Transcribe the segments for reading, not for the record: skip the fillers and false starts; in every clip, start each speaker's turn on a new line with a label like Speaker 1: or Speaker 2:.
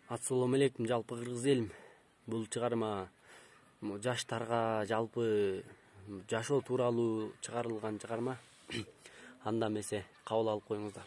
Speaker 1: Assalamu алейкум жалпы кыргыз элим. Бул чыгарма жаштарга жалпы жашоо тууралуу чыгарылган чыгарма. Анда эмесе кабыл алып коюңуздар.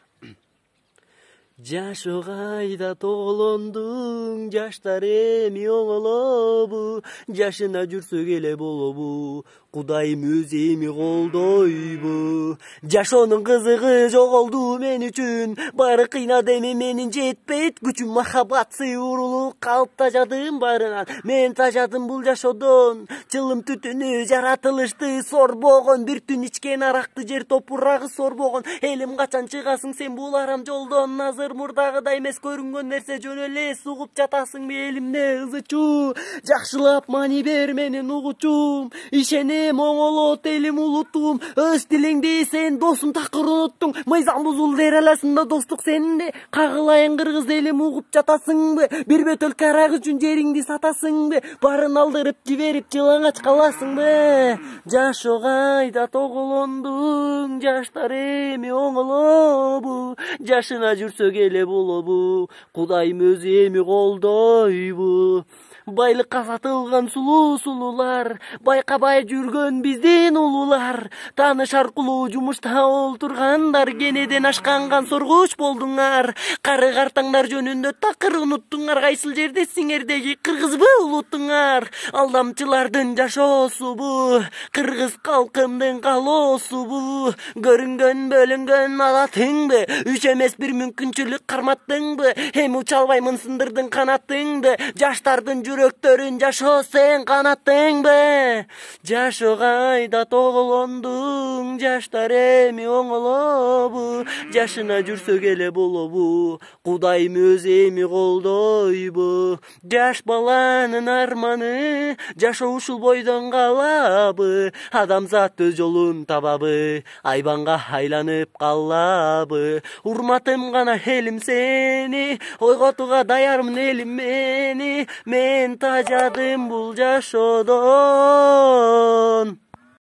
Speaker 1: Жашоого айда тоголондуң, жаштар эми оңолобу, жашына жүрсөк эле болобу, Кудайым өзү эми колдойбу. Жашоонун кызыгы жоголду мен үчүн, баары кыйнады эми менин жетпейт күчүм, махаббат сыйурулук калып тажадым баарынан. Мен тажадым бул жашоодон, чылым түтүнү жаратылышты сорбогон, бир түн ичкен аракты жер топурагы сорбогон. Элим качан чыгасың сен бул арам жолдон, азыр мурдагыдай эмес көрүнгөн нерсе жөн эле сугуп жатасыңбы элимне ызычу. Жакшылап маани бер менин угучум, ишенем оңолот элим улутум, өз тилиңди сен досум такыр уnuттуң, мыйзам бузулду эре аласында достук сенде, кагылайын кыргыз элим угуп жатасыңбы, бир бөтөл карак үчүн жериңди сатасыңбы, барын алдырып жиберип жылаңач каласыңбы. Жашоого айда тоголондуң, жаштар эми оңолобу, жашына жүрсөк эле болобу, Кудайым өзү эми колдойбу. Байлыкка сатылган сулуулар, байкабай жүргөн биздин улуулар, тааныш аркылуу жумушта олтургандар, кенеден ашканган соргуч болдуңар. Кары картаңдар жөнүндө такыр унуттуңар, кайсыл жердесиңердеги кыргызбы улутуңар. Алдамчылардын жашоосу бу, кыргыз калкымдын калоосу бу. Көрүнгөн бөлүнгөн алатыңбы, үч эмес бир мүмкүнчүлүк карматтыңбы, эми уча албаймын сындырдың канатыңды, жаштардын жүрөктөрүн жашоо сен канаттыңбы. Жашоого айда тоголондуң, жаштар эми оңолобу, жашына жүрсөк эле болобу, Кудайым өзү эми колдойбу. Жаш баланын арманы, жашоо ушул бойдон калабы, адамзат өз жолун табабы, айбанга айланып калабы. Урматым гана элим сени, ойготууга даярмын элим мени, мен тажадым бул жашоодон.